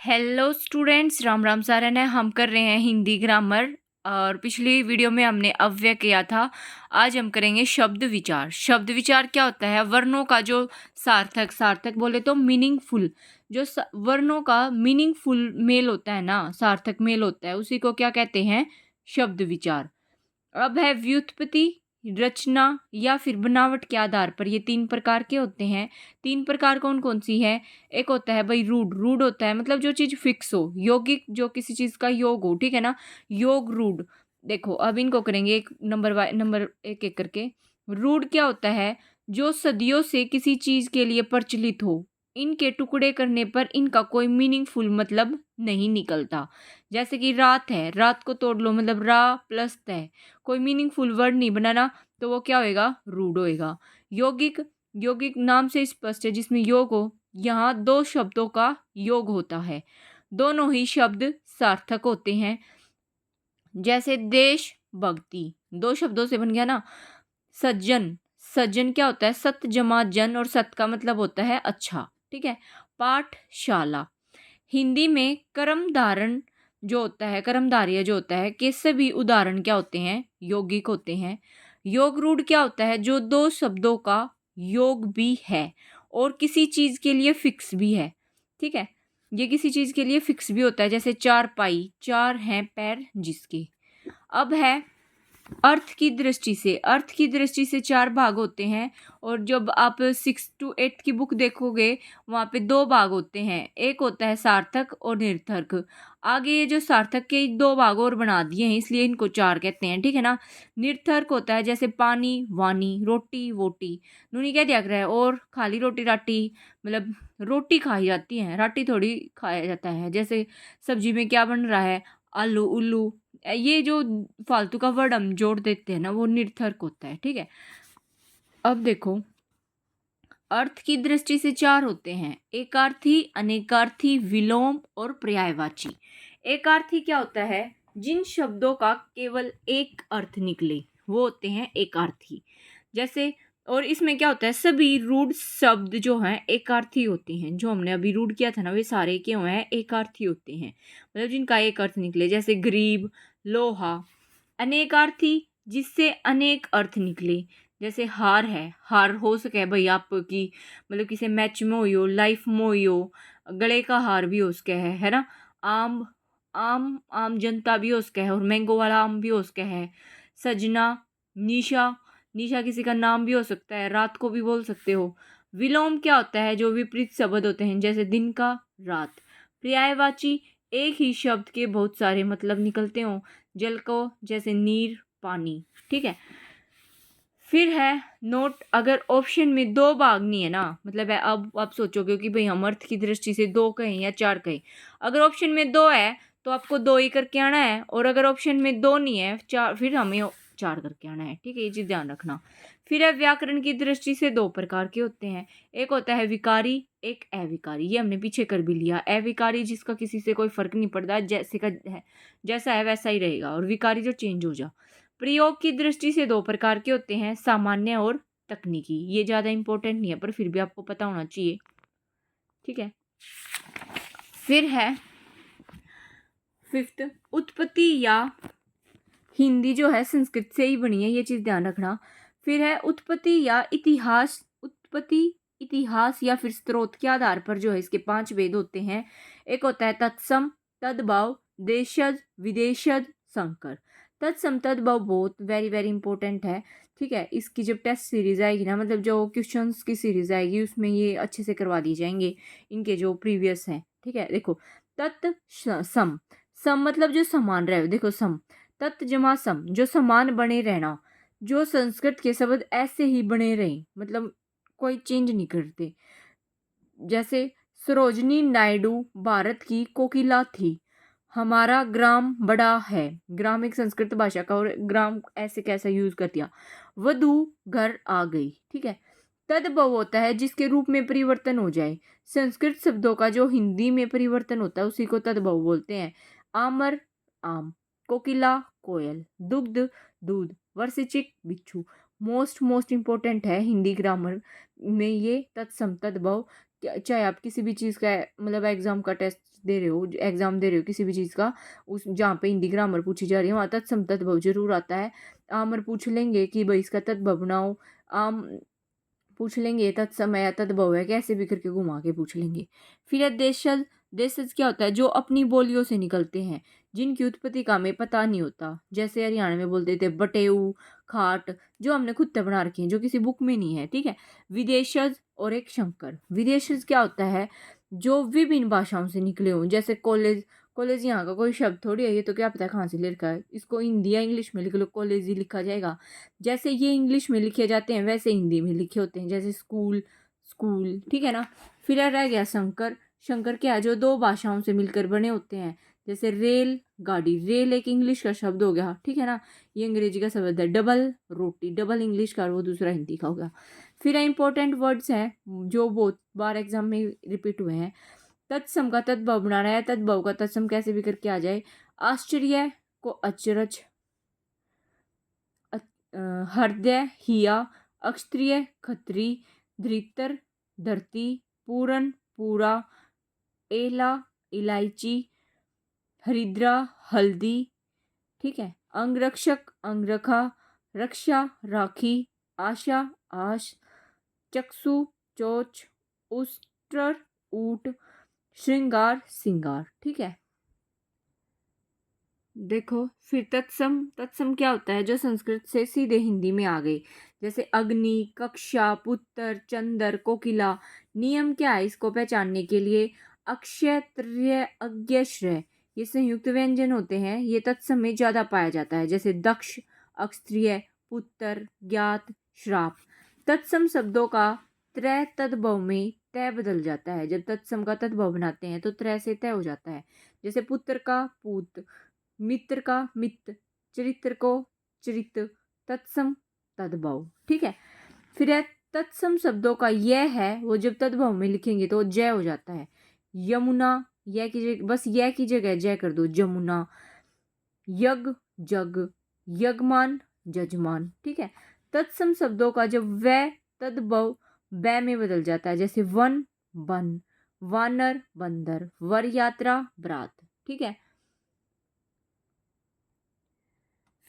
Hello students, Ram Ram Saran है। हम कर रहे हैं हिंदी ग्रामर और पिछली वीडियो में हमने अव्यय किया था। आज हम करेंगे शब्द विचार। शब्द विचार क्या होता है? वर्णों का जो सार्थक सार्थक बोले तो मीनिंगफुल, जो वर्णों का मीनिंगफुल मेल होता है ना, सार्थक मेल होता है, उसी को क्या कहते हैं? शब्द विचार। अब है व्युत्पत्ति, रचना या फिर बनावट के आधार पर। ये तीन प्रकार के होते हैं। तीन प्रकार कौन कौन सी है? एक होता है भाई रूढ़। रूढ़ होता है मतलब जो चीज फिक्स हो, यौगिक जो किसी चीज का योग हो, ठीक है ना, योग रूढ़। देखो अब इनको करेंगे एक नंबर बाय नंबर, एक एक करके। रूढ़ क्या होता है? जो सदियों से किसी चीज के लिए प्रचलित हो, इनके टुकड़े करने पर इनका कोई मीनिंगफुल मतलब नहीं निकलता। जैसे कि रात है, रात को तोड़ लो मतलब रा प्लस तय, कोई मीनिंगफुल वर्ड नहीं बनाना, तो वो क्या होएगा? रूड होएगा। यौगिक, यौगिक नाम से स्पष्ट है जिसमें योग हो। यहाँ दो शब्दों का योग होता है, दोनों ही शब्द सार्थक होते हैं। जैसे देश भक्ति, दो शब्दों से बन गया ना। सज्जन, सज्जन क्या होता है? सत जमा जन, और सत का मतलब होता है अच्छा, ठीक है। पाठशाला, हिंदी में कर्म धारण जो होता है, कर्मधारय जो होता है, के सभी उदाहरण क्या होते हैं? यौगिक होते हैं। योग रूढ़ क्या होता है? जो दो शब्दों का योग भी है और किसी चीज के लिए फिक्स भी है, ठीक है। ये किसी चीज के लिए फिक्स भी होता है, जैसे चार पाई, चार हैं पैर जिसके। अब है अर्थ की दृष्टि से। अर्थ की दृष्टि से चार भाग होते हैं, और जब आप 6 to 8 की बुक देखोगे वहाँ पे दो भाग होते हैं। एक होता है सार्थक और निरर्थक। आगे ये जो सार्थक के दो भाग और बना दिए हैं, इसलिए इनको चार कहते हैं, ठीक है ना। निरर्थक होता है जैसे पानी वानी, रोटी वोटी। नूनी क्या दिया कर रहा है? और खाली रोटी राटी, मतलब रोटी खाई जाती है, राटी थोड़ी खाया जाता है। जैसे सब्जी में क्या बन रहा है? आलू उल्लू। ये जो फालतू का वर्ड हम जोड़ देते हैं ना, वो निरर्थक होता है, ठीक है। अब देखो, अर्थ की दृष्टि से चार होते हैं: एकार्थी, अनेकार्थी, विलोम और पर्यायवाची। एकार्थी क्या होता है? जिन शब्दों का केवल एक अर्थ निकले वो होते हैं एकार्थी। जैसे, और इसमें क्या होता है? सभी रूढ़ शब्द जो हैं एकार्थी होते हैं। जो हमने अभी रूढ़ किया था ना, वे सारे क्यों हैं? एकार्थी होते हैं, मतलब जिनका एक अर्थ निकले। जैसे गरीब, लोहा। अनेकार्थी, जिससे अनेक अर्थ निकले। जैसे हार है, हार हो सके भाई आपकी, मतलब किसी मैच में हो, लाइफ में हो, गले का हार भी हो सके है ना। आम, आम आम जनता भी हो सके है, और मैंगो वाला आम भी हो सके है। सजना, निशा, निशा किसी का नाम भी हो सकता है, रात को भी बोल सकते हो। विलोम क्या होता है? जो विपरीत शब्द होते हैं, जैसे दिन का रात। पर्यायवाची, एक ही शब्द के बहुत सारे मतलब निकलते हो, जल को जैसे नीर पानी, ठीक है। फिर है नोट, अगर ऑप्शन में दो भाग नहीं है ना, मतलब है, अब आप सोचोगे कि भाई हम अर्थ की दृष्टि से दो कहें या चार कहें। अगर ऑप्शन में दो है तो आपको दो ही करके आना है, और अगर ऑप्शन में दो नहीं है, चार, फिर हमें चार करके आना है, ठीक है। ये चीज ध्यान रखना। फिर है व्याकरण की दृष्टि से दो प्रकार के होते हैं। एक होता है विकारी, एक अविकारी। ये हमने पीछे कर भी लिया। अविकारी जिसका किसी से कोई फर्क नहीं पड़ता, जैसे का है, जैसा है वैसा ही रहेगा, और विकारी जो चेंज हो जा। प्रयोग की दृष्टि से दो प्रकार के होते हैं, सामान्य और तकनीकी। ये ज़्यादा इंपॉर्टेंट नहीं है, पर फिर भी आपको पता होना चाहिए, ठीक है। फिर है फिफ्थ, उत्पत्ति, या हिंदी जो है संस्कृत से ही बनी है, ये चीज़ ध्यान रखना। फिर है उत्पत्ति या इतिहास। उत्पत्ति, इतिहास या फिर स्रोत के आधार पर जो है इसके 5 भेद होते हैं। एक होता है तत्सम, तद्भव, देशज, विदेशज, संकर। तत्सम तद्भव बहुत वेरी वेरी इंपॉर्टेंट है, ठीक है। इसकी जब टेस्ट सीरीज आएगी ना, मतलब जो क्वेश्चंस की सीरीज आएगी, उसमें ये अच्छे से करवा दिए जाएंगे, इनके जो प्रीवियस हैं, ठीक है। देखो, तत् सम, सम मतलब जो समान रहे, देखो सम, तत् जमा सम, जो समान बने रहना। जो संस्कृत के शब्द ऐसे ही बने रहे, मतलब कोई चेंज नहीं करते। जैसे सरोजनी नायडू भारत की कोकिला थी। हमारा ग्राम बड़ा है। ग्राम एक संस्कृत भाषा का, और ग्राम ऐसे कैसा यूज कर दिया। वधु घर आ गई, ठीक है। तद्भव होता है जिसके रूप में परिवर्तन हो जाए। संस्कृत शब्दों का जो हिंदी में परिवर्तन होता है उसी को तद्भव बोलते हैं। आमर आम, कोकिला कोयल, दुग्ध दूध, वर्षिचिक बिच्छू। मोस्ट इंपॉर्टेंट है हिंदी ग्रामर में ये तत्सम तद्भव। चाहे आप किसी भी चीज़ का मतलब एग्ज़ाम का टेस्ट दे रहे हो, एग्ज़ाम दे रहे हो किसी भी चीज़ का, उस जहाँ पे हिंदी ग्रामर पूछी जा रही है वहाँ तत्सम तद्भव जरूर आता है। आमर पूछ लेंगे कि भाई इसका तद्भव बनाओ, आम पूछ लेंगे, तत्समय तद्भव है, कैसे भी करके घुमा के पूछ लेंगे। फिर है देशज। देशज क्या होता है? जो अपनी बोलियों से निकलते हैं, जिनकी उत्पत्ति का हमें पता नहीं होता। जैसे हरियाणा में बोलते थे बटेऊ, खाट, जो हमने खुद से बना रखे हैं, जो किसी बुक में नहीं है, ठीक है। विदेशज और एक शंकर। विदेशज क्या होता है? जो विभिन्न भाषाओं से निकले हों, जैसे कॉलेज। कॉलेज यहाँ का कोई शब्द थोड़ी है, ये तो क्या पता है कहाँ से ले रखा है। इसको हिंदी या इंग्लिश में लिख लो, कॉलेज ही लिखा जाएगा। जैसे ये इंग्लिश में लिखे जाते हैं वैसे हिंदी में लिखे होते हैं, जैसे स्कूल, स्कूल, ठीक है ना। फिर रह गया शंकर। शंकर क्या है? जो दो भाषाओं से मिलकर बने होते हैं, जैसे रेल, गाड़ी। रेल एक इंग्लिश का शब्द हो गया, ठीक है ना, ये अंग्रेजी का शब्द है। डबल, रोटी, डबल इंग्लिश का और वो दूसरा हिंदी का हो गया। फिर इंपॉर्टेंट वर्ड्स हैं जो बहुत बार एग्जाम में रिपीट हुए हैं। तत्सम का तद्भव बनाना है, तद्भव का तत्सम कैसे भी करके आ जाए। आश्चर्य को अचरज, हृदय हिया, अक्षत्रिय खत्री, धृतर धरती, पूरन पूरा, एला इलायची, हरिद्रा हल्दी, ठीक है। अंगरक्षक अंगरखा, रक्षा राखी, आशा आश, चक्षु चोच, उस्टर ऊट, श्रृंगार सिंगार, ठीक है। देखो फिर तत्सम। तत्सम क्या होता है? जो संस्कृत से सीधे हिंदी में आ गई, जैसे अग्नि, कक्षा, पुत्र, चंदर, कोकिला। नियम क्या है इसको पहचानने के लिए? अक्षय, त्रय, अज्ञ, श्रेय, ये संयुक्त व्यंजन होते हैं, ये तत्सम में ज्यादा पाया जाता है, जैसे दक्ष, अक्षत्रिय, पुत्र, ज्ञात, श्राप। तत्सम शब्दों का त्रय तद्भव में तय बदल जाता है। जब तत्सम का तद्भव बनाते हैं तो त्रय से तय हो जाता है। जैसे पुत्र का पूत, मित्र का मित्र, चरित्र को चरित्र, तत्सम तद्भव, ठीक है। फिर है तत्सम शब्दों का यह है, वो जब तद्भव में लिखेंगे तो जय हो जाता है। यमुना, यह की जगह बस यह की जगह जय कर दो, जमुना। यज्ञ, जग, यजमान, जजमान, ठीक है। तत्सम शब्दों का जब वह तद्भव बै में बदल जाता है, जैसे वन, वन, वानर, बंदर, वर यात्रा, बरात, ठीक है।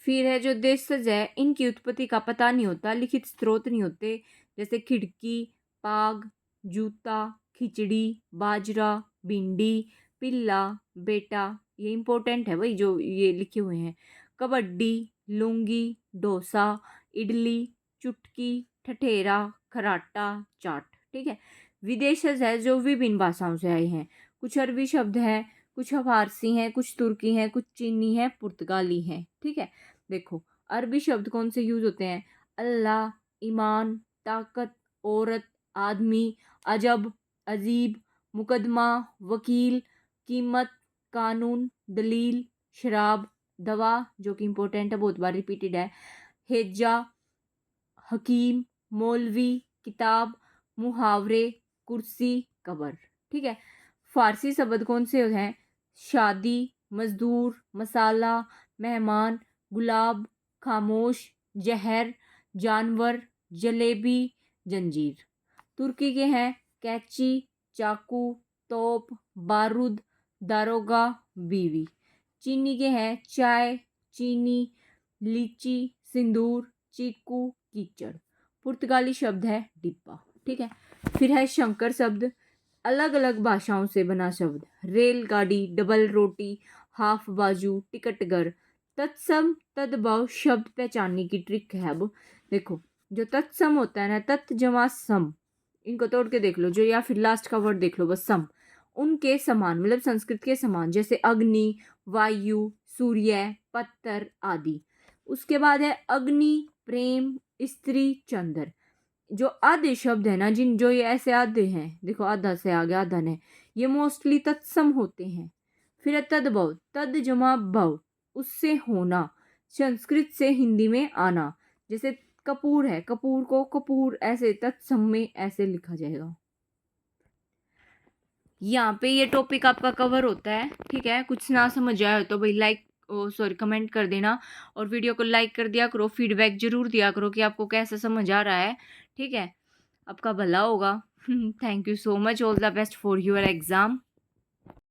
फिर है जो देशज है, इनकी उत्पत्ति का पता नहीं होता, लिखित स्रोत नहीं होते, जैसे खिड़की, पाग, जूता, खिचड़ी, बाजरा, भिंडी, पिल्ला, बेटा, ये इंपॉर्टेंट है भाई जो ये लिखे हुए हैं। कबड्डी, लुंगी, डोसा, इडली, चुटकी, ठठेरा, खराटा, चाट, ठीक है। विदेशज है जो विभिन्न भाषाओं से आए हैं, कुछ अरबी शब्द हैं, कुछ फारसी हैं, कुछ तुर्की हैं, कुछ चीनी है, पुर्तगाली हैं, ठीक है। देखो अरबी शब्द कौन से यूज होते हैं? अल्लाह, ईमान, ताकत, औरत, आदमी, अजब, अजीब, मुकदमा, वकील, कीमत, कानून, दलील, शराब, दवा, जो कि इंपॉर्टेंट है, बहुत बार रिपीटेड है, हेजा, हकीम, मौलवी, किताब, मुहावरे, कुर्सी, कबर, ठीक है। फारसी शब्द कौन से हैं? शादी, मजदूर, मसाला, मेहमान, गुलाब, खामोश, जहर, जानवर, जलेबी, जंजीर। तुर्की के हैं कैची, चाकू, तोप, बारूद, दारोगा, बीवी। चीनी के हैं चाय, चीनी, लीची, सिंदूर, चीकू, कीचड़। पुर्तगाली शब्द है डिब्बा, ठीक है। फिर है शंकर शब्द, अलग अलग भाषाओं से बना शब्द, रेलगाड़ी, डबल रोटी, हाफ बाजू, टिकट घर। तत्सम तद्भव शब्द पहचानने की ट्रिक है। अब देखो जो तत्सम होता है ना, तत् जमा सम, इनको तोड़ के देख लो, जो या फिर लास्ट का वर्ड देख लो बस, सम, उनके समान, मतलब संस्कृत के समान, जैसे अग्नि, वायु, सूर्य, पत्थर आदि। उसके बाद है अग्नि, प्रेम, स्त्री, चंद्र। जो आधे शब्द है ना, जिन जो ये ऐसे आधे हैं, देखो आधा से आगे आधा ने, ये मोस्टली तत्सम होते हैं। फिर है तद्भव, तद जमा भव, उससे होना, संस्कृत से हिंदी में आना। जैसे कपूर है, कपूर को कपूर, ऐसे तत्सम में ऐसे लिखा जाएगा। यहाँ पे ये टॉपिक आपका कवर होता है, ठीक है। कुछ ना समझ आया तो भाई लाइक सॉरी कमेंट कर देना, और वीडियो को लाइक कर दिया करो, फीडबैक जरूर दिया करो कि आपको कैसा समझ आ रहा है, ठीक है। आपका भला होगा। Thank you so much. All the best for your exam.